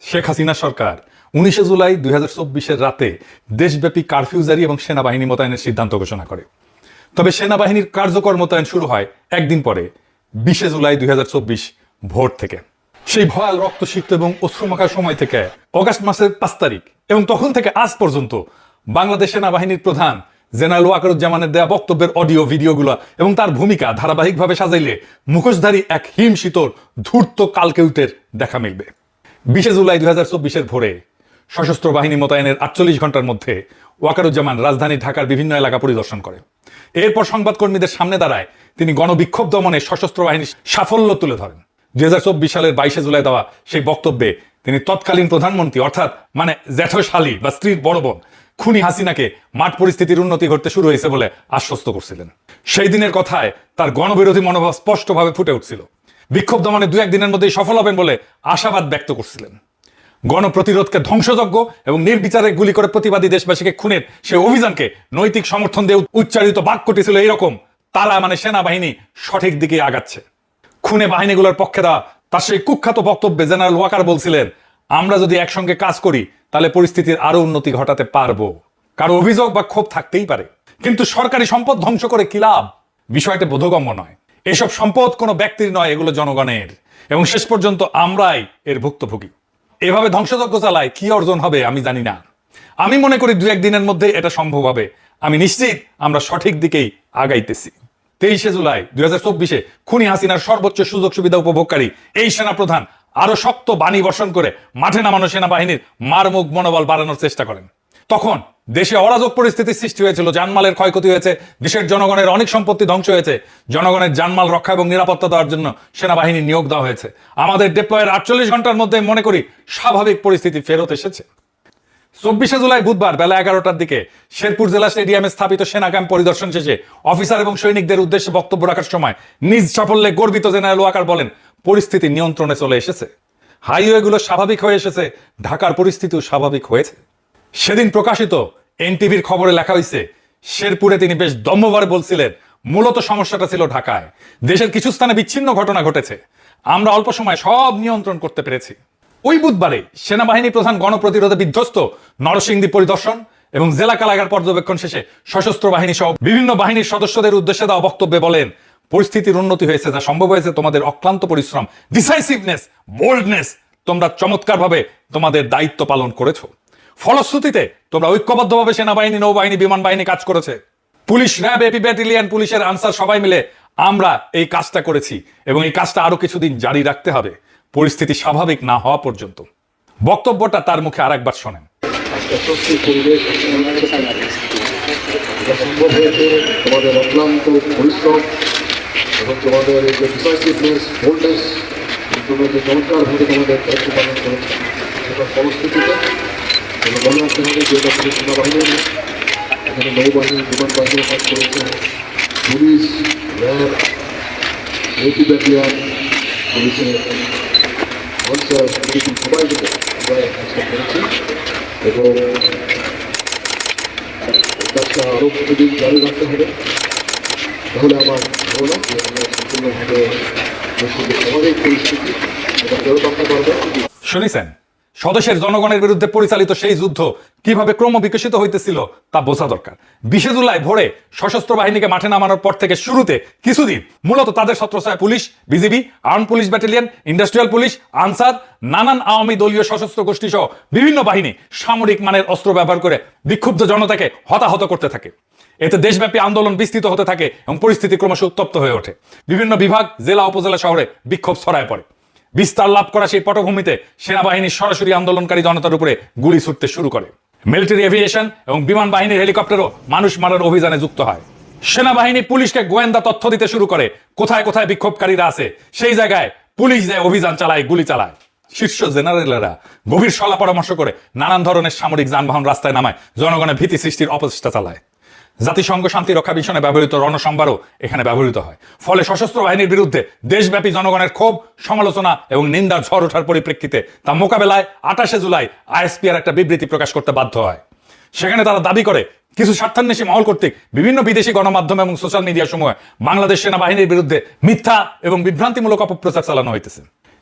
শেখ হাসিনা সরকার 19 জুলাই 2024 রাতে দেশব্যাপী কারফিউ জারি এবং সেনাবাহিনী মোতায়েনের সিদ্ধান্ত ঘোষণা করে। তবে সেনাবাহিনীর কার্যকর মোতায়েন শুরু হয় একদিন পরে 20 জুলাই 2024 ভোর থেকে। সেই ভয়াল রক্তসিক্ত এবং অশ্রুমাখা সময় থেকে অগাস্ট মাসের 5 তারিখ এবং তখন থেকে আজ পর্যন্ত বাংলাদেশ সেনাবাহিনীর প্রধান জেনারেল ওয়াকারুজ্জামানের দেয়া বক্তব্যের অডিও ভিডিওগুলো এবং তার ভূমিকা ধারাবাহিকভাবে সাজাইলে মুখোশধারী এক হিমশীতল ধূর্ত কালকেউটের দেখা মিলবে। 20 জুলাই 2024 ভোরে সশস্ত্র বাহিনী মোতায়েনের 48 ঘন্টার মধ্যে ওয়াকারুজ্জামান রাজধানী ঢাকার বিভিন্ন এলাকা পরিদর্শন করে। এরপর সংবাদকর্মীদের সামনে দাঁড়ায় তিনি গণবিক্ষোভ দমনে সশস্ত্র বাহিনীর সাফল্য তুলে ধরেন। 2024 সালের 22 জুলাই দেওয়া সেই বক্তব্যে তিনি তৎকালীন প্রধানমন্ত্রী অর্থাৎ জ্যাঠশালী বা স্ত্রীর বড় বোন খুনি হাসিনাকে মাঠ পরিস্থিতির উন্নতি ঘটতে শুরু হয়েছে বলে আশ্বস্ত করছিলেন। সেই দিনের কথায় তার গণবিরোধী মনোভাব স্পষ্টভাবে ফুটে উঠছিল। বিক্ষোভ দমনে 2-1 দিনের মধ্যেই সফল হবেন বলে আশাবাদ ব্যক্ত করছিলেন। গণপ্রতিরোধকে ধ্বংসযজ্ঞ এবং নির্বিচারে গুলি করে প্রতিবাদী দেশবাসীকে খুনের সেই অভিযানকে নৈতিক সমর্থন দিয়ে উচ্চারিত বাক্যটি ছিল এইরকম: তারা সেনাবাহিনী সঠিক দিকে আগাচ্ছে। খুনে বাহিনীগুলোর পক্ষে দেওয়া তার সেই কুখ্যাত বক্তব্যে জেনারেল ওয়াকার বলছিলেন, আমরা যদি একসঙ্গে কাজ করি তাহলে পরিস্থিতির আরো উন্নতি ঘটাতে পারবো। কারো অভিযোগ বা ক্ষোভ থাকতেই পারে, কিন্তু সরকারি সম্পদ ধ্বংস করে কি লাভ? বিষয়টা বোধগম্য নয়। এসব সম্পদ কোনো ব্যক্তির নয়, এগুলো জনগণের, এবং শেষ পর্যন্ত আমরাই এর ভুক্তভোগী। এভাবে ধ্বংসযজ্ঞ চালায় কি অর্জন হবে আমি জানি না। আমি মনে করি 2-1 দিনের মধ্যে এটা সম্ভব হবে। আমি নিশ্চিত আমরা সঠিক দিকেই আগাইতেছি। 23 জুলাই 2024 খুনি হাসিনার সর্বোচ্চ সুযোগ সুবিধা উপভোগকারী এই সেনাপ্রধান আরো শক্ত বাণী বর্ষণ করে মাঠে নামানো সেনাবাহিনীর মারমুখ মনোবল বাড়ানোর চেষ্টা করেন। তখন দেশে অরাজক পরিস্থিতির সৃষ্টি হয়েছিল, জানমালের ক্ষয়ক্ষতি হয়েছে, দেশের জনগণের অনেক সম্পত্তি ধ্বংস হয়েছে। জনগণের জানমাল রক্ষা এবং নিরাপত্তা দেওয়ার জন্য সেনাবাহিনী নিয়োগ দেওয়া হয়েছে। আমাদের ডিপ্লয়ের 48 ঘন্টার মধ্যে মনে করি স্বাভাবিক পরিস্থিতি ফেরত এসেছে। 24 জুলাই বুধবার বেলা 11টার দিকে শেরপুর জেলা স্টেডিয়ামে স্থাপিত সেনা ক্যাম্প পরিদর্শন শেষে অফিসার এবং সৈনিকদের উদ্দেশ্যে বক্তব্য রাখার সময় নিজ সাফল্যে গর্বিত জেনারেল ওয়াকার বলেন, পরিস্থিতি নিয়ন্ত্রণে চলে এসেছে, হাইওয়েগুলো স্বাভাবিক হয়ে এসেছে, ঢাকার পরিস্থিতিও স্বাভাবিক হয়েছে। সেদিন প্রকাশিত এনটিভির খবরে লেখা হয়েছে, শেরপুরে তিনি বেশ দম্ভভাবে বলছিলেন, মূলত সমস্যাটা ছিল ঢাকায়, দেশের কিছু স্থানে বিচ্ছিন্ন ঘটনা ঘটেছে, আমরা অল্প সময় সব নিয়ন্ত্রণ করতে পেরেছি। ওই বুধবারে সেনাবাহিনী প্রধান গণপ্রতিরোধে বিধ্বস্ত নরসিংদী পরিদর্শন এবং জেলা কারাগার পর্যবেক্ষণ শেষে সশস্ত্র বাহিনী সহ বিভিন্ন বাহিনীর সদস্যদের উদ্দেশ্যে দেওয়া বক্তব্যে বলেন, পরিস্থিতির উন্নতি হয়েছে, যা সম্ভব হয়েছে তোমাদের অক্লান্ত পরিশ্রম, ডিসাইসিভনেস, বোল্ডনেস। তোমরা চমৎকারভাবে তোমাদের দায়িত্ব পালন করেছো। ফলশ্রুতিতে তোমরা ঐক্যবদ্ধভাবে সেনাবাহিনী, নৌবাহিনী, বিমান বাহিনী কাজ করেছে। পুলিশ, র্যাব, এপি ব্যাটালিয়ন, পুলিশের আনসার সবাই মিলে আমরা এই কাজটা করেছি এবং এই কাজটা আরো কিছুদিন জারি রাখতে হবে, পরিস্থিতি স্বাভাবিক না হওয়া পর্যন্ত। বক্তব্যটা তার মুখে আরেকবার শোনেন। তোমাদের অক্লান্ত পরিশ্রম এবং তোমাদের যে ডিসাইসিভনেস, বোল্ডনেস, তোমরা যে চমৎকারভাবে তোমাদের দায়িত্ব পালন করেছে, সেটার ফলশ্রুতিতে মনে রাখতে হবে যে এটা শুধু সেনাবাহিনী, এখানে নৌবাহিনী, বিমান বাহিনীও কাজ করেছে, পুলিশ, র্যাব, এপি ব্যাটালিয়ন, পুলিশের আনসার, সবাই মিলে আমরা কাজটা করেছি এবং কাজটা আরও কিছুদিন জারি রাখতে হবে। তাহলে আমার ধারণা যে আমরা সম্পূর্ণভাবে স্বাভাবিক পরিস্থিতি এটা ফেরত আনতে পারবো। শুনেছেন, স্বদেশের জনগণের বিরুদ্ধে পরিচালিত সেই যুদ্ধ কিভাবে ক্রমবিকশিত হইতেছিল তা বোঝা দরকার। 20 জুলাই ভোরে সশস্ত্র বাহিনীকে মাঠে নামানোর পর থেকে শুরুতে কিছুদিন মূলত তাদের ছত্রছায়ায় police, BGB, arm police battalion, industrial police, Ansar, নানান আওয়ামী দলীয় সশস্ত্র গোষ্ঠী সহ বিভিন্ন বাহিনী সামরিক মানের অস্ত্র ব্যবহার করে বিক্ষুব্ধ জনতাকে হতাহত করতে থাকে। এতে দেশব্যাপী আন্দোলন বিস্তৃত হতে থাকে এবং পরিস্থিতি ক্রমশ উত্তপ্ত হয়ে ওঠে। বিভিন্ন বিভাগ, জেলা, উপজেলা শহরে বিক্ষোভ ছড়ায় পড়ে। বিস্তার লাভ করা সেই পটভূমিতে সেনাবাহিনী সরাসরি আন্দোলনকারী জনতার উপরে গুলি ছুটতে শুরু করে। মিলিটারি এভিয়েশন এবং বিমান বাহিনীর হেলিকপ্টারও মানুষ মারার অভিযানে যুক্ত হয়। সেনাবাহিনী পুলিশকে গোয়েন্দা তথ্য দিতে শুরু করে, কোথায় কোথায় বিক্ষোভকারীরা আছে সেই জায়গায় পুলিশ যায়, অভিযান চালায়, গুলি চালায়। শীর্ষ জেনারেলরা গভীর সলা পরামর্শ করে নানান ধরনের সামরিক যানবাহন রাস্তায় নামায়, জনগণের ভীতি সৃষ্টির অপচেষ্টা চালায়। জাতিসংঘ শান্তি রক্ষা মিশনে ব্যবহৃত রণসম্ভারও এখানে ব্যবহৃত হয়। ফলে সশস্ত্র বাহিনীর বিরুদ্ধে দেশব্যাপী জনগণের ক্ষোভ, সমালোচনা এবং নিন্দার ঝড় ওঠার পরিপ্রেক্ষিতে তা মোকাবেলায় 28 জুলাই আইএসপিআর একটা বিবৃতি প্রকাশ করতে বাধ্য হয়। সেখানে তারা দাবি করে, কিছু স্বার্থান্বেষী মহল কর্তৃক বিভিন্ন বিদেশি গণমাধ্যম এবং সোশ্যাল মিডিয়া সমূহে বাংলাদেশ সেনাবাহিনীর বিরুদ্ধে মিথ্যা এবং বিভ্রান্তিমূলক অপপ্রচার চালানো হইতেছে।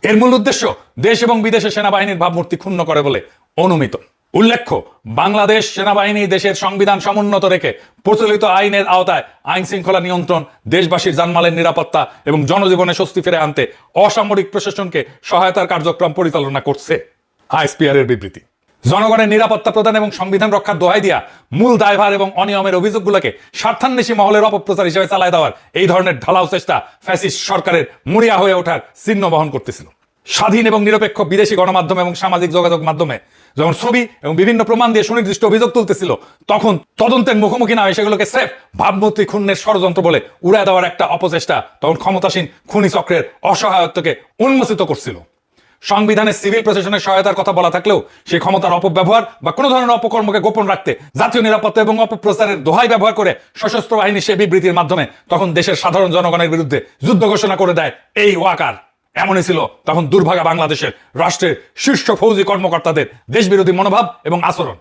এর মূল উদ্দেশ্য দেশ এবং বিদেশে সেনাবাহিনীর ভাবমূর্তি ক্ষুণ্ণ করে বলে অনুমিত। উল্লেখ্য, বাংলাদেশ সেনাবাহিনী দেশের সংবিধান সমুন্নত রেখে প্রচলিত আইনের আওতায় আইন শৃঙ্খলা নিয়ন্ত্রণ, দেশবাসীর জানমালের নিরাপত্তা এবং জনজীবনে স্বস্তি ফিরে আনতে অসামরিক প্রশাসনকে সহায়তার কার্যক্রম পরিচালনা করছে। আইএসপিআর এর বিবৃতি। জনগণের নিরাপত্তা প্রদান এবং সংবিধান রক্ষার দোহাই দিয়া মূল দায়ভার এবং অনিয়মের অভিযোগগুলোকে স্বার্থান্বেষী মহলের অপপ্রচার হিসেবে চালায় দেওয়ার এই ধরনের ঢালাও চেষ্টা ফ্যাসিস্ট সরকারের মরিয়া হয়ে ওঠার চিহ্ন বহন করতেছিল। স্বাধীন এবং নিরপেক্ষ বিদেশি গণমাধ্যম এবং সামাজিক যোগাযোগ মাধ্যমে যখন ছবি এবং বিভিন্ন প্রমাণ দিয়ে সুনির্দিষ্ট অভিযোগ তুলতেছিল, তখন তদন্তের মুখোমুখি না হয়ে সেগুলোকে স্রেফ ভাবমূর্তি ক্ষুণ্ণের ষড়যন্ত্র বলে উড়ায় দেওয়ার একটা অপচেষ্টা তখন ক্ষমতাসীন খুনি চক্রের অসহায়ত্বকে উন্মোচিত করছিল। সংবিধানে সিভিল প্রশাসনের সহায়তার কথা বলা থাকলেও সেই ক্ষমতার অপব্যবহার বা কোনো ধরনের অপকর্মকে গোপন রাখতে জাতীয় নিরাপত্তা এবং অপপ্রচারের দোহাই ব্যবহার করে সশস্ত্র বাহিনী সে বিবৃতির মাধ্যমে তখন দেশের সাধারণ জনগণের বিরুদ্ধে যুদ্ধ ঘোষণা করে দেয় এই ওয়াকার। এমনই ছিল তখন দুর্ভাগা বাংলাদেশের রাষ্ট্রের শীর্ষ ফৌজি কর্মকর্তাদের দেশবিরোধী মনোভাব এবং আচরণ।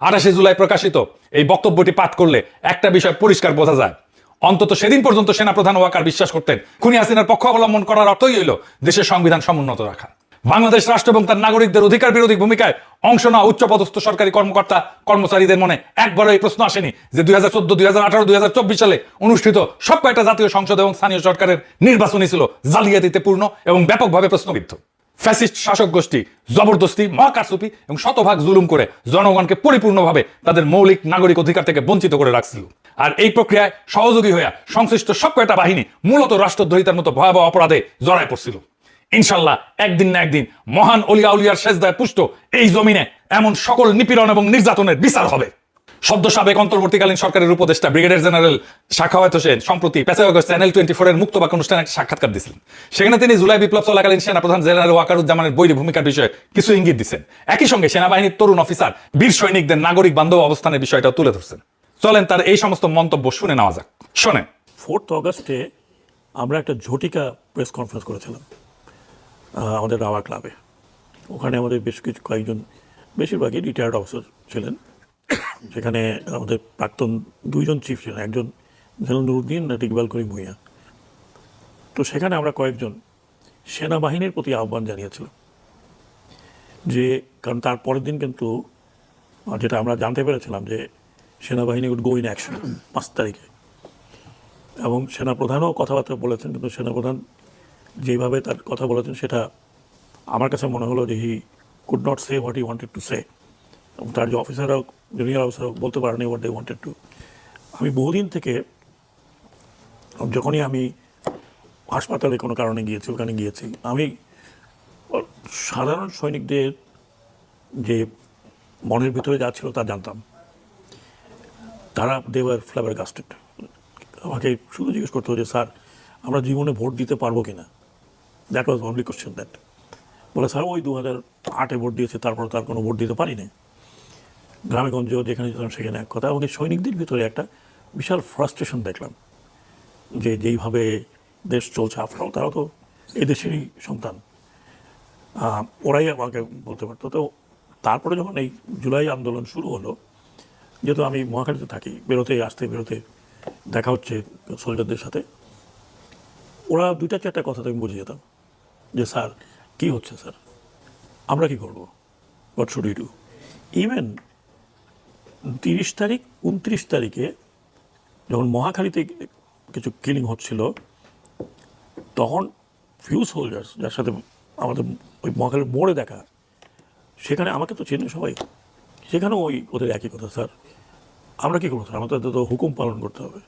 28 জুলাই প্রকাশিত এই বক্তব্যটি পাঠ করলে একটা বিষয় পরিষ্কার বোঝা যায়। অন্তত সেদিন পর্যন্ত সেনাপ্রধান ওয়াকার বিশ্বাস করতেন খুনি হাসিনার পক্ষ অবলম্বন করার অর্থই হইল দেশের সংবিধান সমুন্নত রাখা। বাংলাদেশ রাষ্ট্র এবং তার নাগরিকদের অধিকার বিরোধী ভূমিকায় অংশ নেওয়া উচ্চপদস্থ সরকারি কর্মকর্তা কর্মচারীদের মনে একবারও এই প্রশ্ন আসেনি যে 2014, 2018, 2024 সালে অনুষ্ঠিত সব কয়েকটা জাতীয় সংসদ এবং স্থানীয় সরকারের নির্বাচনই ছিল জালিয়াতিতে পূর্ণ এবং ব্যাপকভাবে প্রশ্নবিদ্ধ। ফ্যাসিস্ট শাসক গোষ্ঠী জবরদস্তি, মহাকারচুপি এবং শতভাগ জুলুম করে জনগণকে পরিপূর্ণভাবে তাদের মৌলিক নাগরিক অধিকার থেকে বঞ্চিত করে রাখছিল। আর এই প্রক্রিয়ায় সহযোগী হইয়া সংশ্লিষ্ট সব কয়টা বাহিনী মূলত রাষ্ট্রদ্রোহিতার মতো ভয়াবহ অপরাধে জড়ায় পড়ছিল। ইনশাল্লাহ একদিন না একদিন মহান অলিয়া উলিয়ার সেজদায় পুষ্ট এই জমিনে এমন সকল নিপীড়ন এবং নির্যাতনের বিচার হবে। সদ্য সাবেক অন্তর্বর্তীকালীন সরকারের উপদেষ্টা ব্রিগেডিয়ার জেনারেল সাখাওয়াত হোসেন সম্প্রতি পেশাগত চ্যানেল 24 এর মুক্তবাক অনুষ্ঠানে একটা সাক্ষাৎকার দিয়েছিলেন। সেখানে তিনি জুলাই বিপ্লব চলাকালীন সেনাপ্রধান জেনারেল ওয়াকারুজ্জামানের বৈরী ভূমিকার বিষয়ে কিছু ইঙ্গিত দিচ্ছেন। একই সঙ্গে সেনাবাহিনীর তরুণ অফিসার বীর সৈনিকদের নাগরিক বান্ধব অবস্থানের বিষয়টাও তুলে ধরছেন। চলেন তার এই সমস্ত মন্তব্য শুনে নেওয়া যাক। শোনেন। 4 অগস্টে আমরা একটা ঝটিকা প্রেস কনফারেন্স করেছিলাম আমাদের রাওয়া ক্লাবে। ওখানে আমাদের বেশ কয়েকজন, বেশিরভাগই রিটায়ার্ড অফিসার ছিলেন। সেখানে আমাদের প্রাক্তন 2জন চিফ ছিলেন, একজন জেনারেল নুরুদ্দিন, ইকবাল করিম ভূঁইয়া। তো সেখানে আমরা কয়েকজন সেনাবাহিনীর প্রতি আহ্বান জানিয়েছিলাম যে, কারণ তার পরের দিন কিন্তু যেটা আমরা জানতে পেরেছিলাম যে সেনাবাহিনী উড গো ইন অ্যাকশন 5 তারিখে, এবং সেনাপ্রধানও কথাবার্তা বলেছেন, কিন্তু সেনাপ্রধান যেভাবে তার কথা বলেছেন সেটা আমার কাছে মনে হলো যে he could not say what he wanted to say, এবং তার যে অফিসাররাও, জুনিয়র অফিসাররাও বলতে পারেনি হোয়াট দে ওয়ান্টেড টু। আমি বহুদিন থেকে যখনই আমি হাসপাতালে কোনো কারণে গিয়েছি, ওখানে গিয়েছি, আমি সাধারণ সৈনিকদের যে মনের ভিতরে যা ছিল তা জানতাম। তারা দেওয়ার ফ্ল্যাবারগাস্টেড। আমাকে শুধু জিজ্ঞেস করতে হচ্ছে, স্যার আমরা জীবনে ভোট দিতে পারবো কি না? That was only question that. বলে, স্যার ওই 2008-এ ভোট দিয়েছে, তারপর তার কোনো ভোট দিতে পারিনি। গ্রামে গঞ্জেও যেখানে যেতাম সেখানে এক কথা। এবং এই সৈনিকদের ভিতরে একটা বিশাল ফ্রাস্ট্রেশন দেখলাম যে যেইভাবে দেশ চলছে, আপনারাও তারাও তো এই দেশেরই সন্তান, ওরাই আমাকে বলতে পারতো। তো তারপরে যখন এই জুলাই আন্দোলন শুরু হলো, যেহেতু আমি মহাখালীতে থাকি, বেরোতে দেখা হচ্ছে সোলজারদের সাথে, ওরা 2-4টা কথা তো আমি বুঝে যেতাম যে, স্যার কী হচ্ছে, স্যার আমরা কী করবো, what should we do. Even 30 তারিখ 29 তারিখে যখন মহাখালীতে কিছু কিলিং হচ্ছিল, তখন ফিউ সোলজার্স যার সাথে আমাদের ওই মহাখালীর মোড়ে দেখা, সেখানে আমাকে তো চেনে সবাই, সেখানেও ওদের একই কথা, স্যার আমরা কী করবো, স্যার আমাদের তো হুকুম পালন করতে হবে।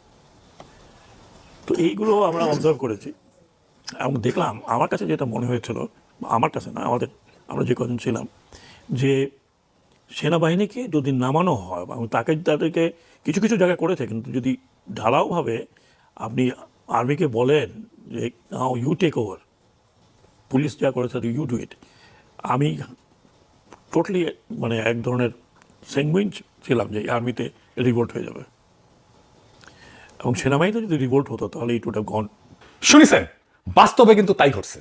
তো এইগুলো আমরা অবজার্ভ করেছি এবং দেখলাম, আমার কাছে যেটা মনে হয়েছিল, আমার কাছে না, আমরা যে কজন ছিলাম, যে সেনাবাহিনীকে যদি নামানো হয় এবং তাদেরকে কিছু কিছু জায়গায় করেছে, কিন্তু যদি ঢালাওভাবে আপনি আর্মিকে বলেন যে now you take over, police যা করেছে ইউ ডু ইট, আমি টোটালি মানে এক ধরনের স্যাঙ্গুইন ছিলাম যে আর্মিতে রিভোল্ট হয়ে যাবে, এবং সেনাবাহিনীতে যদি রিভোল্ট হতো তাহলে ইট উড হ্যাভ গন। শুনেছেন, বাস্তবে কিন্তু তাই ঘটছে।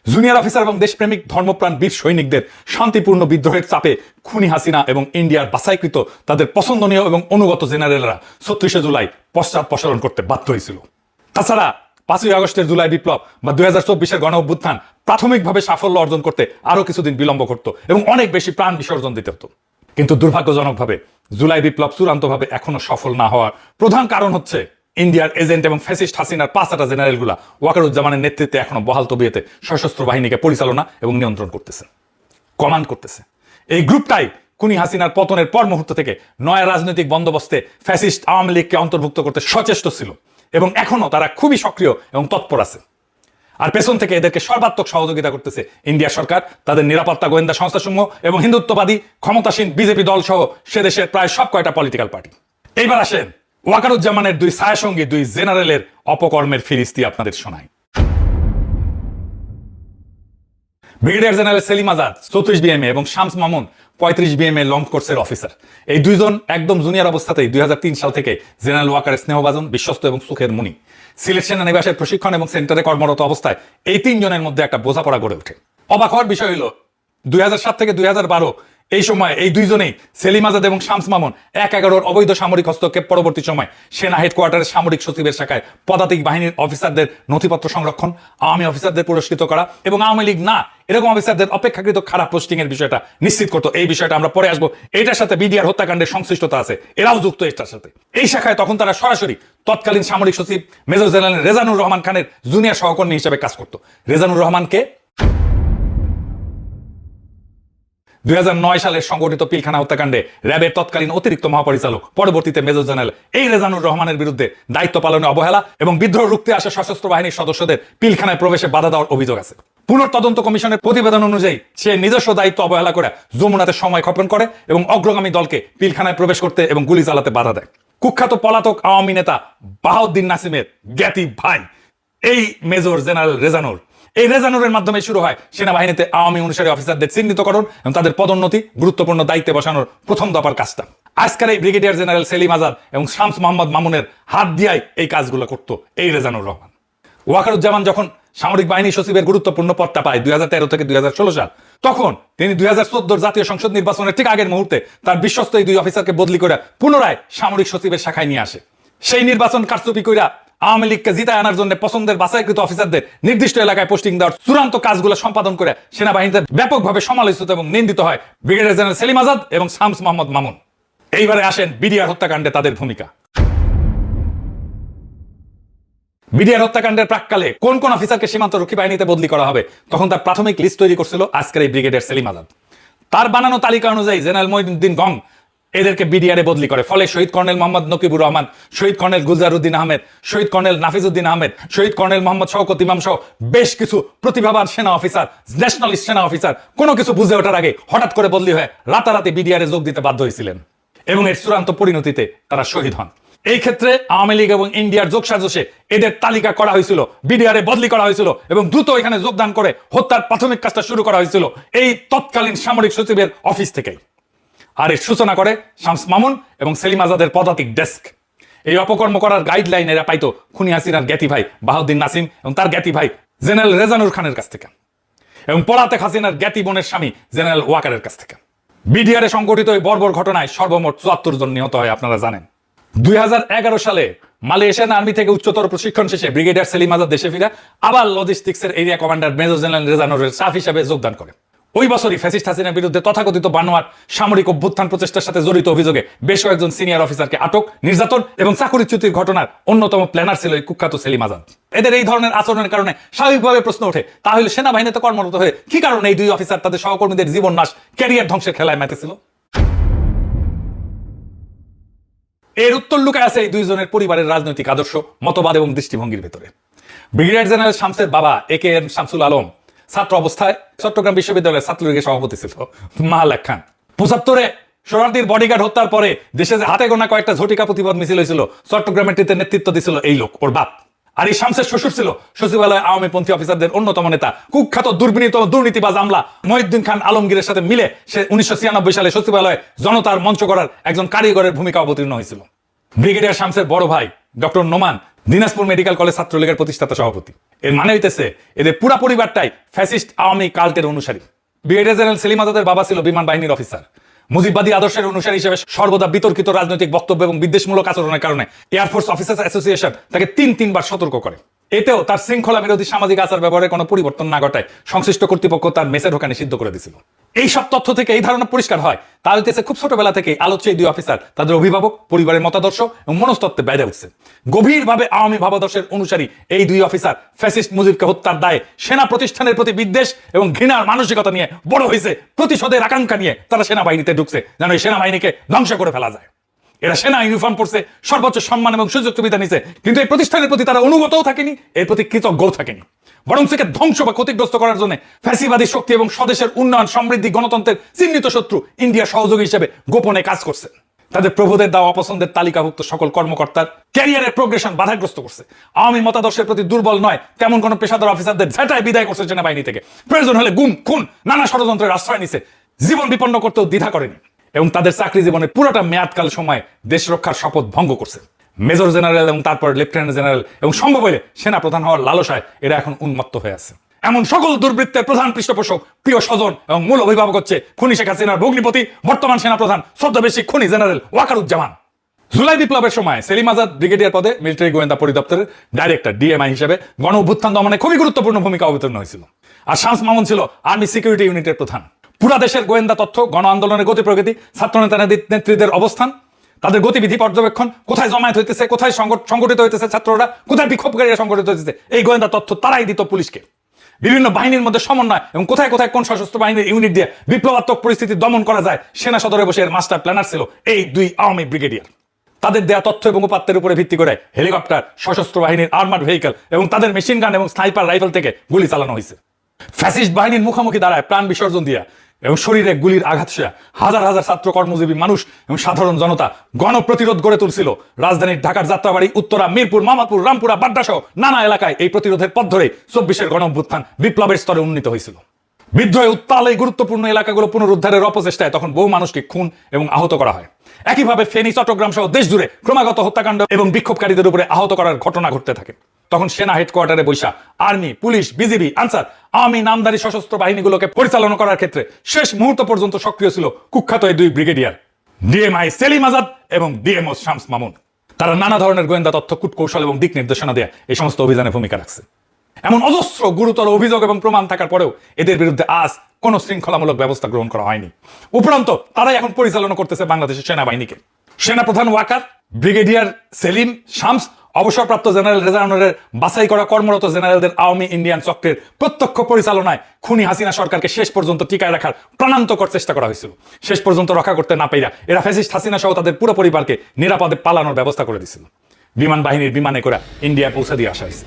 জুনিয়র অফিসার এবং দেশপ্রেমিক ধর্মপ্রাণ বীর সৈনিকদের শান্তিপূর্ণ বিদ্রোহের চাপে খুনি হাসিনা এবং ইন্ডিয়ার বাছাইকৃত তাদের পছন্দনীয় এবং অনুগত জেনারেলরা 36 জুলাই পশ্চাৎপসরণ করতে বাধ্য হয়েছিল। তাছাড়া 5ই আগস্টের জুলাই বিপ্লব বা 2024-এর গণ অভ্যুত্থান প্রাথমিকভাবে সাফল্য অর্জন করতে আরো কিছুদিন বিলম্ব করতো এবং অনেক বেশি প্রাণ বিসর্জন দিতে হতো। কিন্তু দুর্ভাগ্যজনকভাবে জুলাই বিপ্লব চূড়ান্তভাবে এখনো সফল না হওয়ার প্রধান কারণ হচ্ছে ইন্ডিয়ার এজেন্ট এবং ফ্যাসিস্ট হাসিনার 5টা জেনারেলগুলা ওয়াকারুজ্জামানের নেতৃত্বে এখনো বহাল তবিয়তে সশস্ত্র বাহিনীকে পরিচালনা এবং নিয়ন্ত্রণ করতেছে, কমান্ড করতেছে। এই গ্রুপটাই খুনি হাসিনার পতনের পর মুহূর্ত থেকে নয়া রাজনৈতিক বন্দোবস্তে ফ্যাসিস্ট আওয়ামী লীগকে অন্তর্ভুক্ত করতে সচেষ্ট ছিল এবং এখনো তারা খুবই সক্রিয় এবং তৎপর আছে। আর পেছন থেকে এদেরকে সর্বাত্মক সহযোগিতা করতেছে ইন্ডিয়া সরকার, তাদের নিরাপত্তা গোয়েন্দা সংস্থাসমূহ এবং হিন্দুত্ববাদী ক্ষমতাসীন বিজেপি দল সহ সে দেশের প্রায় সব কয়টা পলিটিক্যাল পার্টি। এইবার আসেন ওয়াকারুজ্জামানের 2 ছায়াসঙ্গী 2 জেনারেলের অপকর্মের ফিরিস্তি আপনাদের শোনাই। Brigadier general Selim Azad 34 BMA এবং শামস মামুন 35 বিএমএ লং কোর্সের অফিসার। এই দুইজন একদম জুনিয়র অবস্থাতেই 2003 সাল থেকে জেনারেল ওয়াকারের স্নেহভাজন, বিশ্বস্ত এবং সুখের মুনি। সিলেট সেনানিবাসের প্রশিক্ষণ এবং সেন্টারে কর্মরত অবস্থায় এই 3 জনের মধ্যে একটা বোঝাপড়া গড়ে ওঠে। অবাক হওয়ার বিষয় হলো 2007 থেকে 2012 এই সময় এই দুইজনেই সেলিম আজাদ এবং শামস মামুন 1/11 অবৈধ সামরিক হস্তক্ষেপ পরবর্তী সময় সেনা হেডকোয়ার্টারের সামরিক সচিবের শাখায় পদাতিক বাহিনীর অফিসারদের নথিপত্র সংরক্ষণ, আওয়ামী অফিসারদের পুরস্কৃত করা এবং আওয়ামী লীগ না এরকম অফিসারদের অপেক্ষাকৃত খারাপ পোস্টিং এর বিষয়টা নিশ্চিত করতো। এই বিষয়টা আমরা পরে আসবো। এটার সাথে বিডিআর হত্যাকাণ্ডের সংশ্লিষ্টতা আছে, এরাও যুক্ত এটার সাথে। এই শাখায় তখন তারা সরাসরি তৎকালীন সামরিক সচিব মেজর জেনারেল রেজানুর রহমান খানের জুনিয়র সহকর্মী হিসেবে কাজ করত। রেজানুর রহমানকে 2009 সালের সংগঠিত পিলখানা হত্যাকাণ্ডে র্যাবের তৎকালীন অতিরিক্ত মহাপরিচালক, পরবর্তীতে মেজর জেনারেল এই রেজানুর রহমানের বিরুদ্ধে দায়িত্ব পালনে অবহেলা এবং বিদ্রোহ রুখতে আসা সশস্ত্র বাহিনীর সদস্যদের পিলখানায় প্রবেশে বাধা দেওয়ার অভিযোগ আছে। পুনর্তদন্ত কমিশনের প্রতিবেদন অনুযায়ী সে নিজস্ব দায়িত্ব অবহেলা করে যমুনাতে সময় ক্ষেপণ করে এবং অগ্রগামী দলকে পিলখানায় প্রবেশ করতে এবং গুলি চালাতে বাধা দেয়। কুখ্যাত পলাতক আওয়ামী নেতা বাহাউদ্দিন নাসিমের জ্ঞাতি ভাই এই মেজর জেনারেল রেজানুর, এই রেজানুরের মাধ্যমে শুরু হয় সেনাবাহিনীতে আওয়ামী অনুসারী অফিসারদের চিহ্নিতকরণ এবং তাদের পদোন্নতি, গুরুত্বপূর্ণ দায়িত্বে বসানোর প্রথম দফার কাজটা আজকের এই ব্রিগেডিয়ার জেনারেল সেলিম আজাদ এবং শামস মোহাম্মদ মামুনের হাত দিয়াই এই কাজগুলো করতো এই রেজানুর রহমান। ওয়াকারুজ্জামান যখন সামরিক বাহিনী সচিবের গুরুত্বপূর্ণ পদটা পায় 2013 থেকে 2016 সাল, তখন তিনি 2014 জাতীয় সংসদ নির্বাচনের ঠিক আগের মুহূর্তে তার বিশ্বস্ত এই 2 অফিসারকে বদলি করে পুনরায় সামরিক সচিবের শাখায় নিয়ে আসে। সেই নির্বাচন কারচুপি কইরা আওয়ামী লীগকে জিতায় আনার জন্য পছন্দের বাছাইকৃত অফিসারদের নির্দিষ্ট এলাকায় পোস্টিং দেওয়ার চূড়ান্ত কাজগুলো সম্পাদন করে সেনাবাহিনীতে ব্যাপকভাবে সমালোচিত এবং নিন্দিত হয় ব্রিগেডিয়ার জেনারেল সেলিম আজাদ এবং শামস মোহাম্মদ মামুন। এইবারে আসেন বিডিআর হত্যাকাণ্ডে তাদের ভূমিকা। বিডিআর হত্যাকাণ্ডের প্রাককালে কোন কোন অফিসারকে সীমান্তরক্ষী বাহিনীতে বদলি করা হবে তখন তার প্রাথমিক লিস্ট তৈরি করছিল আজকের এই ব্রিগেডিয়ার সেলিম আজাদ। তার বানানো তালিকা অনুযায়ী জেনারেল মঈনুদ্দিন গং এদেরকে বিডিআরে বদলি করে। ফলে শহীদ কর্নেল মোহাম্মদ নকিবুর রহমান, শহীদ কর্নেল গুলজারউদ্দিন আহমেদ, শহীদ কর্নেল নাফিজউদ্দিন আহমেদ, শহীদ কর্নেল মোহাম্মদ শওকত ইমাম সহ বেশ কিছু প্রতিভাবান সেনা অফিসার, ন্যাশনালিস্ট সেনা অফিসার কোনো কিছু বুঝে ওঠার আগে হঠাৎ করে বদলি হয়ে রাতারাতি বিডিআরে যোগ দিতে বাধ্য হয়েছিলেন এবং এর চূড়ান্ত পরিণতিতে তারা শহীদ হন। এই ক্ষেত্রে আওয়ামী লীগ এবং ইন্ডিয়ার যোগসাজশে এদের তালিকা করা হয়েছিল, বিডিআরে বদলি করা হয়েছিল এবং দ্রুত এখানে যোগদান করে হত্যার প্রাথমিক কাজটা শুরু করা হয়েছিল এই তৎকালীন সামরিক সচিবের অফিস থেকেই। আর এর সূচনা করে শামস মামুন এবং সেলিম আজাদের পদাতিক ডেস্ক। এই অপকর্ম করার গাইডলাইন এরা পাইতো খুনি হাসিনার জ্ঞাতি ভাই বাহাউদ্দিন নাসিম এবং তার জ্ঞাতি ভাই জেনারেল রেজানুর খানের কাছ থেকে এবং পলাতক হাসিনার জ্ঞাতি বোনের স্বামী জেনারেল ওয়াকারের কাছ থেকে। বিডিআরে সংগঠিত এই বর্বর ঘটনায় সর্বমোট 74 জন নিহত হয় আপনারা জানেন। 2011 সালে মালয়েশিয়ান আর্মি থেকে উচ্চতর প্রশিক্ষণ শেষে ব্রিগেডিয়ার সেলিম আজাদ দেশে ফিরে আবার লজিস্টিক্সের এরিয়া কমান্ডার মেজর জেনারেল রেজানুরের স্টাফ হিসেবে যোগদান করে। ওই বছরই ফ্যাসিস্ট হাসিনার বিরুদ্ধে তথাকথিত বানোয়াট সামরিক অভ্যুত্থান প্রচেষ্টার সাথে জড়িত অভিযোগে বেশ কয়েকজন সিনিয়র অফিসারকে আটক, নির্যাতন এবং চাকরিচ্যুতির ঘটনার অন্যতম প্ল্যানার ছিল এই কুখ্যাত সেলিম আজাদ। এদের এই ধরনের আচরণের কারণে স্বাভাবিকভাবে প্রশ্ন ওঠে, তাহলে সেনাবাহিনীতে কর্মরত হয়ে কি কারণে এই 2 অফিসার তাদের সহকর্মীদের জীবন নাশ, ক্যারিয়ার ধ্বংসের খেলায় মেতেছিল? এর উত্তর লুকায় আছে এই 2 জনের পরিবারের রাজনৈতিক আদর্শ, মতবাদ এবং দৃষ্টিভঙ্গির ভেতরে। ব্রিগেডিয়ার জেনারেল শামসের বাবা AKM শামসুল আলম ছাত্র অবস্থায় চট্টগ্রাম বিশ্ববিদ্যালয়ের ছাত্রলীগের সভাপতি ছিল। মাহালেক খান 75-এ শরণার্থীর বডিগার্ড হত্যার পরে দেশে হাতে গোনা কয়েকটা ঝটিকা প্রতিবাদ মিছিল হয়েছিল, চট্টগ্রামের নেতৃত্ব দিছিল এই লোক, ওর বাপ। আর এই শামসের শ্বশুর ছিল সচিবালয় আওয়ামী পন্থী অফিসারদের অন্যতম নেতা, কুখ্যাত দুর্নীতিবাজ আমলা মহিউদ্দিন খান আলমগীরের সাথে মিলে সে 1996 সালে সচিবালয়ে জনতার মঞ্চ করার একজন কারিগরের ভূমিকা অবতীর্ণ হয়েছিল। ব্রিগেডিয়ার শামসের বড় ভাই doctor Noman Dinajpur medical college ছাত্রলীগের প্রতিষ্ঠাতা সভাপতি। এর মানে হইতেছে এদের পুরা পরিবারটাই ফ্যাসিস্ট আওয়ামী কাল্টের অনুসারী। ব্রিগেডিয়ার জেনারেল সেলিম আজাদের বাবা ছিল বিমান বাহিনীর অফিসার। মুজিববাদী আদর্শের অনুসারী হিসেবে সর্বদা বিতর্কিত রাজনৈতিক বক্তব্য এবং বিদ্বেষমূলক আচরণের কারণে এয়ারফোর্স অফিসার্স অ্যাসোসিয়েশন তাকে 3 বার সতর্ক করে। এতেও তার শৃঙ্খলা বিরোধী সামাজিক আচার ব্যবহারের কোনো পরিবর্তন না ঘটায় সংশ্লিষ্ট কর্তৃপক্ষ তার মেসে ঢোকা নিষিদ্ধ করে দিয়েছিল। এই সব তথ্য থেকে এই ধারণা পরিষ্কার হয় তার হইতেছে খুব ছোটবেলা থেকে আলোচ্য এই দুই অফিসার তাদের অভিভাবক, পরিবারের মতাদর্শ এবং মনস্তত্ত্বে বেড়ে উঠছে। গভীরভাবে আওয়ামী ভাবাদর্শের অনুসারী এই দুই অফিসার ফ্যাসিস্ট মুজিবকে হত্যার দায়ে সেনা প্রতিষ্ঠানের প্রতি বিদ্বেষ এবং ঘৃণার মানসিকতা নিয়ে বড় হয়েছে। প্রতিশোধের আকাঙ্ক্ষা নিয়ে তারা সেনাবাহিনীতে ঢুকছে যেন এই সেনাবাহিনীকে ধ্বংস করে ফেলা যায়। এরা সেনা ইউনিফর্ম পরছে, সর্বোচ্চ সম্মান এবং সুযোগ সুবিধা নিছে, কিন্তু এই প্রতিষ্ঠানের প্রতি তারা অনুগতও থাকেনি, এর প্রতি কৃতজ্ঞও থাকেনি। বরং থেকে ধ্বংস বা ক্ষতিগ্রস্ত করার জন্য ফ্যাসিবাদী শক্তি এবং স্বদেশের উন্নয়ন, সমৃদ্ধি, গণতন্ত্রের চিহ্নিত শত্রু ইন্ডিয়া সহযোগী হিসেবে গোপনে কাজ করছে। তাদের প্রভুদের দেওয়া অপছন্দের তালিকাভুক্ত সকল কর্মকর্তার ক্যারিয়ারের প্রোগ্রেশন বাধাগ্রস্ত করছে। আওয়ামী মতাদর্শের প্রতি দুর্বল নয় তেমন কোন পেশাদার অফিসারদের ঝাঁটায় বিদায় করছে সেনাবাহিনী থেকে। প্রয়োজন হলে গুম, খুন, নানা ষড়যন্ত্রের আশ্রয় নিছে, জীবন বিপন্ন করতেও দ্বিধা করেনি এবং তাদের চাকরি জীবনের পুরোটা মেয়াদকাল সময় দেশ রক্ষার শপথ ভঙ্গ করছে। মেজর জেনারেল এবং তারপর লেফটেন্যান্ট জেনারেল এবং সম্ভব হলে সেনা প্রধান হওয়ার লালসায় এরা এখন উন্মত্ত হয়ে আছে। এমন সকল দুর্বৃত্তের প্রধান পৃষ্ঠপোষক, প্রিয় স্বজন এবং মূল অভিভাবক হচ্ছে খুনি শেখ হাসিনার ভগ্নিপতি বর্তমান সেনা প্রধান শ্রদ্ধাবেশী খুনি জেনারেল ওয়াকারুজ্জামান। জুলাই বিপ্লবের সময় সেলিম আজাদ ব্রিগেডিয়ার পদে মিলিটারি গোয়েন্দা পরিদপ্তরের ডাইরেক্টর ডিএমআই হিসেবে গণ অভ্যুত্থান দমনে খুবই গুরুত্বপূর্ণ ভূমিকা অবতীর্ণ হয়েছিল। আর শামস মামুন ছিল আর্মি সিকিউরিটি ইউনিটের প্রধান। পুরা দেশের গোয়েন্দা তথ্য, গণ আন্দোলনের গতি প্রগতি, ছাত্রনেতা নেতৃত্বের অবস্থান, তাদের গতিবিধি পর্যবেক্ষণ, কোথায় জমায়েত হইতেছে, কোথায় সংগঠিত হইতেছে ছাত্ররা, কোথায় বিক্ষোভকারীরা সংগঠিত হইতেছে, এই গোয়েন্দা তথ্য তারাই দিত পুলিশকে। বিভিন্ন বাহিনীর মধ্যে সমন্বয় এবং কোথায় কোথায় কোন সশস্ত্র বাহিনীর ইউনিট দিয়ে বিপ্লবাত্মক পরিস্থিতি দমন করা যায় সেনা সদরে বসে এর মাস্টার প্ল্যানার ছিল এই দুই আওয়ামী ব্রিগেডিয়ার। তাদের দেয়া তথ্য এবং উপাত্তের উপরে ভিত্তি করে হেলিকপ্টার, সশস্ত্র বাহিনীর আর্মার্ড ভেহিকল এবং তাদের মেশিন গান এবং স্নাইপার রাইফেল থেকে গুলি চালানো হয়েছে। ফ্যাসিস্ট বাহিনীর মুখোমুখি দাঁড়ায় প্রাণ বিসর্জন দিয়া এবং শরীরে গুলির আঘাত সে হাজার হাজার ছাত্র, কর্মজীবী মানুষ এবং সাধারণ জনতা গণপ্রতিরোধ গড়ে তুলছিল। রাজধানীর ঢাকার যাত্রাবাড়ি, উত্তরা, মিরপুর, মামাপুর, রামপুরা, বাড্ডা সহ নানা এলাকায় এই প্রতিরোধের পথ ধরে ২৪-এর গণ অভ্যুত্থান বিপ্লবের স্তরে উন্নীত হয়েছিল। বিদ্রোহে উত্তাল এই গুরুত্বপূর্ণ এলাকাগুলো পুনরুদ্ধারের অপচেষ্টায় তখন বহু মানুষকে খুন এবং আহত করা হয়। একইভাবে ফেনী, চট্টগ্রাম সহ দেশ জুড়ে ক্রমাগত হত্যাকাণ্ড এবং বিক্ষোভকারীদের উপরে আহত করার ঘটনা ঘটতে থাকে। তখন সেনা হেডকোয়ার্টারে বৈশা army, police, BGB, answer, Awami নামধারী সশস্ত্র বাহিনীগুলোকে পরিচালনা করার ক্ষেত্রে শেষ মুহূর্ত পর্যন্ত সক্রিয় ছিল কুখ্যাত এই দুই ব্রিগেডিয়ার ডিএমআই সেলিম আজাদ এবং ডিএমও শামস মামুন। তারা নানা ধরনের গোয়েন্দা তথ্য, কূটকৌশল এবং দিক নির্দেশনা দেয়া এই সমস্ত অভিযানে ভূমিকা রাখছে। এমন অজস্র গুরুতর অভিযোগ এবং প্রমাণ থাকার পরেও এদের বিরুদ্ধে আজ কোনো শৃঙ্খলামূলক ব্যবস্থা গ্রহণ করা হয়নি। উপরন্ত তারাই এখন পরিচালনা করতেছে বাংলাদেশের সেনাবাহিনীকে। সেনাপ্রধান ওয়াকার, ব্রিগেডিয়ার সেলিম, শামস, অবসরপ্রাপ্ত জেনারেল রেজা আনোয়ারের বাছাই করা কর্মরত জেনারেলদের আওয়ামী ইন্ডিয়ান চক্রের প্রত্যক্ষ পরিচালনায় খুনি হাসিনা সরকারকে শেষ পর্যন্ত টিকায় রাখার প্রাণান্তকর চেষ্টা করা হয়েছিল। শেষ পর্যন্ত রক্ষা করতে না পেরা এরা ফ্যাসিস্ট হাসিনা সহ তাদের পুরো পরিবারকে নিরাপদে পালানোর ব্যবস্থা করে দিয়েছিল। বিমান বাহিনীর বিমানে করে ইন্ডিয়া পৌঁছে দিয়ে আসা হয়েছে।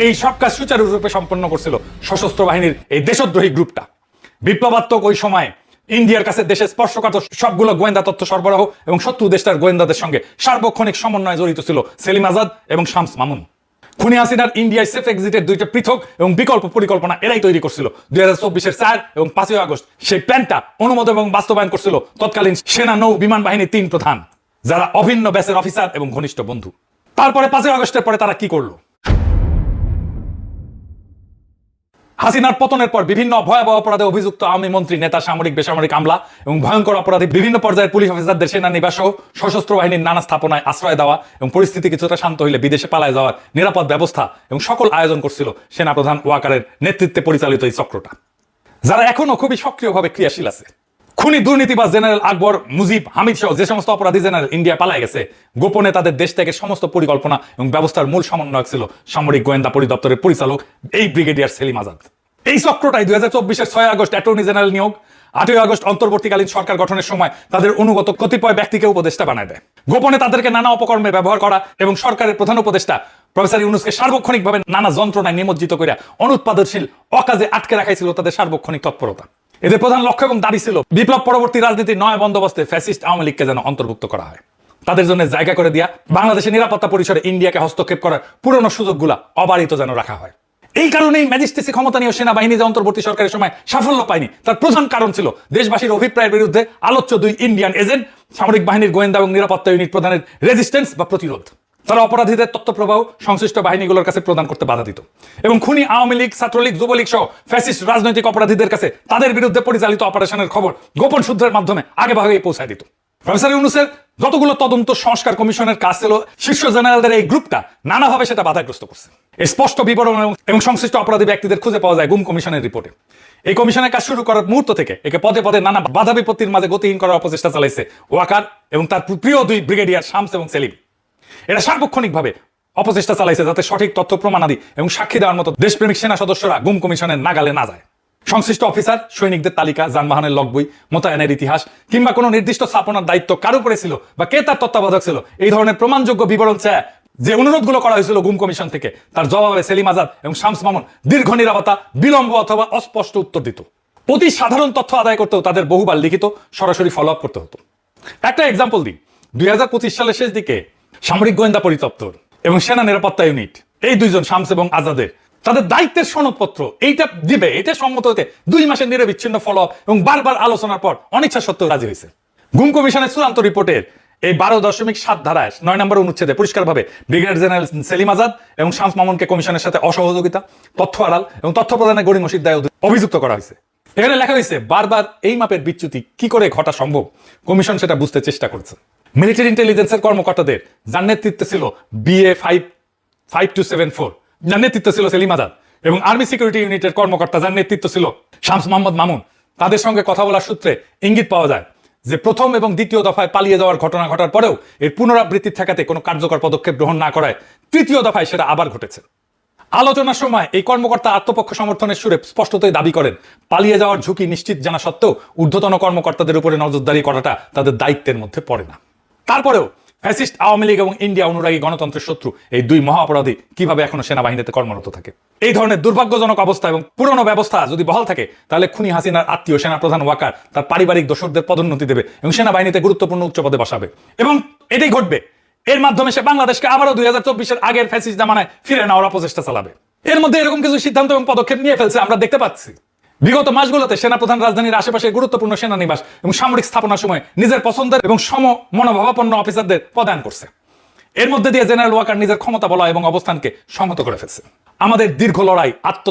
এই সব কাজ সুচারুরূপে সম্পন্ন করছিল সশস্ত্র বাহিনীর এই দেশদ্রোহী গ্রুপটা। বিপ্লবাত্মক ওই সময় ইন্ডিয়ার কাছে দেশে স্পর্শকাতর সবগুলো গোয়েন্দা তথ্য সরবরাহ এবং শত্রু দেশটার গোয়েন্দাদের সঙ্গে সার্বক্ষণিক সমন্বয়ে জড়িত ছিল সেলিম আজাদ এবং শামস মামুন। খুনি হাসিনার ইন্ডিয়ায় সেফ এক্সিটের দুইটা পৃথক এবং বিকল্প পরিকল্পনা এরাই তৈরি করছিল। ২০২৪-এর ৪ এবং ৫ই আগস্ট সেই প্ল্যানটা অনুমোদন এবং বাস্তবায়ন করছিল তৎকালীন সেনা নৌ বিমান বাহিনীর ৩ প্রধান, যারা অভিন্ন ব্যাচের অফিসার এবং ঘনিষ্ঠ বন্ধু। তারপরে ৫ই আগস্টের পরে তারা কি করলো? হাসিনার পতনের পর বিভিন্ন ভয়াবহ অপরাধে অভিযুক্ত আওয়ামী মন্ত্রী, নেতা, সামরিক, বেসামরিক আমলা এবং ভয়ঙ্কর অপরাধী বিভিন্ন পর্যায়ের পুলিশ অফিসারদের সেনানিবাস সহ সশস্ত্র বাহিনীর নানা স্থাপনায় আশ্রয় দেওয়া এবং পরিস্থিতি কিছুটা শান্ত হইলে বিদেশে পালায় যাওয়ার নিরাপদ ব্যবস্থা এবং সকল আয়োজন করছিল সেনাপ্রধান ওয়াকারের নেতৃত্বে পরিচালিত এই চক্রটা, যারা এখনো খুবই সক্রিয়ভাবে ক্রিয়াশীল আছে। খুনি দুর্নীতিবাজ জেনারেল আকবর, মুজিব, হামিদ সহ যে সমস্ত অপরাধী জেনারেল ইন্ডিয়া পালায় গেছে, গোপনে তাদের দেশ থেকে সমস্ত পরিকল্পনা এবং ব্যবস্থার মূল সমন্বয়ক ছিল সামরিক গোয়েন্দা পরিদপ্তরের পরিচালক এই ব্রিগেডিয়ার সেলিম আজাদ। এই চক্রটাই ২০২৪-এর ৬ আগস্ট অ্যাটর্নি জেনারেল নিয়োগ, ৮ই আগস্ট অন্তর্বর্তীকালীন সরকার গঠনের সময় তাদের অনুগত কতিপয় ব্যক্তিকে উপদেষ্টা বানায় দেয়। গোপনে তাদেরকে নানা অপকর্মে ব্যবহার করা এবং সরকারের প্রধান উপদেষ্টা প্রফেসর ইউনূসকে সার্বক্ষণিকভাবে নানা যন্ত্রণায় নিমজ্জিত করে অনুৎপাদনশীল অকাজে আটকে রাখাই ছিল তাদের সার্বক্ষণিক তৎপরতা। এদের প্রধান লক্ষ্য এবং দাবি ছিল বিপ্লব পরবর্তী রাজনীতির নয়া বন্দোবস্তে ফ্যাসিস্ট আওয়ামী লীগকে যেন অন্তর্ভুক্ত করা হয়। তাদের জন্য জায়গা করে দেয়া, বাংলাদেশের নিরাপত্তা পরিসরে ইন্ডিয়াকে হস্তক্ষেপ করার পুরনো সুযোগগুলা অবারিত যেন রাখা হয়। এই কারণেই ম্যাজিস্ট্রেসি ক্ষমতা নিয়ে সেনাবাহিনী যে অন্তর্বর্তী সরকারের সময় সাফল্য পায়নি তার প্রধান কারণ ছিল দেশবাসীর অভিপ্রায়ের বিরুদ্ধে আলোচ্য দুই ইন্ডিয়ান এজেন্ট, সামরিক বাহিনীর গোয়েন্দা এবং নিরাপত্তা ইউনিট প্রধানের রেজিস্ট্যান্স বা প্রতিরোধ। তারা অপরাধীদের তথ্য প্রবাহ সংশ্লিষ্ট বাহিনীগুলোর কাছে প্রদান করতে বাধা দিত এবং খুনি আওয়ামী লীগ, ছাত্রলীগ, যুবলীগ সহ ফ্যাসিস্ট রাজনৈতিক অপরাধীদের কাছে তাদের বিরুদ্ধে পরিচালিত অপারেশনের খবর গোপন সূত্রের মাধ্যমে আগে ভাগে পৌঁছায় দিত। প্রফেসর ইউনূসের যতগুলো তদন্ত সংস্কার কমিশনের কাজ ছিল শীর্ষ জেনারেলদের এই গ্রুপটা নানাভাবে সেটা বাধাগ্রস্ত করছে। স্পষ্ট বিবরণ এবং সংশ্লিষ্ট অপরাধী ব্যক্তিদের খুঁজে পাওয়া যায় গুম কমিশনের রিপোর্টে। এই কমিশনের কাজ শুরু করার মুহূর্ত থেকে একে পদে পদে নানা বাধা বিপত্তির মাঝে গতিহীন করার অপচেষ্টা চালাইছে ওয়াকার এবং তার প্রিয় দুই ব্রিগেডিয়ার শামস এবং সেলিম। এরা সার্বক্ষণিকভাবে অপচেষ্টা চালাইছে যাতে সঠিক তথ্য প্রমাণাদি এবং সাক্ষী দেওয়ার মতো দেশপ্রেমিক সেনা সদস্যরা গুম কমিশনের নাগালে না যায়। সংশ্লিষ্ট অফিসার, সৈনিকদের তালিকা, যানবাহনের লগ বই, মোতায়েনের ইতিহাস কিংবা কোনো নির্দিষ্ট স্থাপনার দায়িত্ব কার উপরে ছিল বা কে তার তত্ত্বাবধায়ক ছিল, এই ধরনের প্রমাণযোগ্য বিবরণ চায় যে অনুরোধগুলো করা হয়েছিল গুম কমিশন থেকে, তার জবাবে সেলিম আজাদ এবং শামস মামুন দীর্ঘ নীরবতা, বিলম্ব অথবা অস্পষ্ট উত্তর দিত। অতি সাধারণ তথ্য আদায় করতেও তাদের বহুবার লিখিত সরাসরি ফলো আপ করতে হতো। একটা এক্সাম্পল দিই, 2025 সালের শেষ দিকে সামরিক গোয়েন্দা পরিদপ্তর এবং সেনা নিরাপত্তা ইউনিট, এই দুইজন শামস এবং আজাদের তাদের দায়িত্বের সনদপত্র এইটা দিবে, এটা সম্মত হতে 2 মাসের নিরবিচ্ছিন্ন ফলো আপ এবং বারবার আলোচনার পর অনিচ্ছা সত্ত্বেও রাজি হয়েছে। গুম কমিশনের চূড়ান্ত রিপোর্টের এই 12.7 ধারায় 9 নম্বর অনুচ্ছেদে পরিষ্কারভাবে ব্রিগেডিয়ার জেনারেল সেলিম আজাদ এবং শামস মামুনকে কমিশনের সাথে অসহযোগিতা, তথ্য আড়াল এবং তথ্য প্রদানের গড়িমসির দায়ে অভিযুক্ত করা হয়েছে। এখানে লেখা হয়েছে বারবার এই মাপের বিচ্যুতি কি করে ঘটা সম্ভব, কমিশন সেটা বুঝতে চেষ্টা করছে। মিলিটারি ইন্টেলিজেন্সের কর্মকর্তাদের যার নেতৃত্বে ছিল BA 5274, যার নেতৃত্ব ছিল সেলিম আজাদ, এবং আর্মি সিকিউরিটি ইউনিটের কর্মকর্তা যার নেতৃত্ব ছিল শামস মোহাম্মদ মামুন, তাদের সঙ্গে কথা বলার সূত্রে ইঙ্গিত পাওয়া যায় যে প্রথম এবং দ্বিতীয় দফায় পালিয়ে যাওয়ার ঘটনা ঘটার পরেও এর পুনরাবৃত্তি ঠেকাতে কোনো কার্যকর পদক্ষেপ গ্রহণ না করায় তৃতীয় দফায় সেটা আবার ঘটেছে। আলোচনার সময় এই কর্মকর্তা আত্মপক্ষ সমর্থনের সুরে স্পষ্টতই দাবি করেন পালিয়ে যাওয়ার ঝুঁকি নিশ্চিত জানা সত্ত্বেও ঊর্ধ্বতন কর্মকর্তাদের উপরে নজরদারি করাটা তাদের দায়িত্বের মধ্যে পড়ে না। তারপরেও ফ্যাসিস্ট আওয়ামী লীগ এবং ইন্ডিয়া অনুরাগী গণতন্ত্রের শত্রু এই দুই মহা অপরাধী কিভাবে এখনো সেনাবাহিনীতে কর্মরত থাকে? এই ধরনের দুর্ভাগ্যজনক অবস্থা এবং পুরনো ব্যবস্থা যদি বহাল থাকে তাহলে খুনি হাসিনার আত্মীয় সেনাপ্রধান ওয়াকার তার পারিবারিক দোসরদের পদোন্নতি দেবে এবং সেনাবাহিনীতে গুরুত্বপূর্ণ উচ্চ পদে বসাবে, এবং এটাই ঘটবে। এর মাধ্যমে সে বাংলাদেশকে আবারও 2024-এর আগের ফ্যাসিস্ট জামানায় ফিরে নেওয়ার অপচেষ্টা চালাবে। এর মধ্যে এরকম কিছু সিদ্ধান্ত এবং পদক্ষেপ নিয়ে ফেলছে আমরা দেখতে পাচ্ছি। বিগত মাসগুলোতে সেনাপ্রধান রাজধানীর আশেপাশে গুরুত্বপূর্ণ সেনানিবাস এবং সামরিক স্থাপনার সময় নিজের পছন্দের এবং সম মনোভাবাপন্ন অফিসারদের পদায়ন করছে। এর মধ্যে দিয়ে জেনারেল ওয়াকার নিজের ক্ষমতা বলা এবং অবস্থানকে সংহত করে ফেলছে। আমাদের দীর্ঘ লড়াই,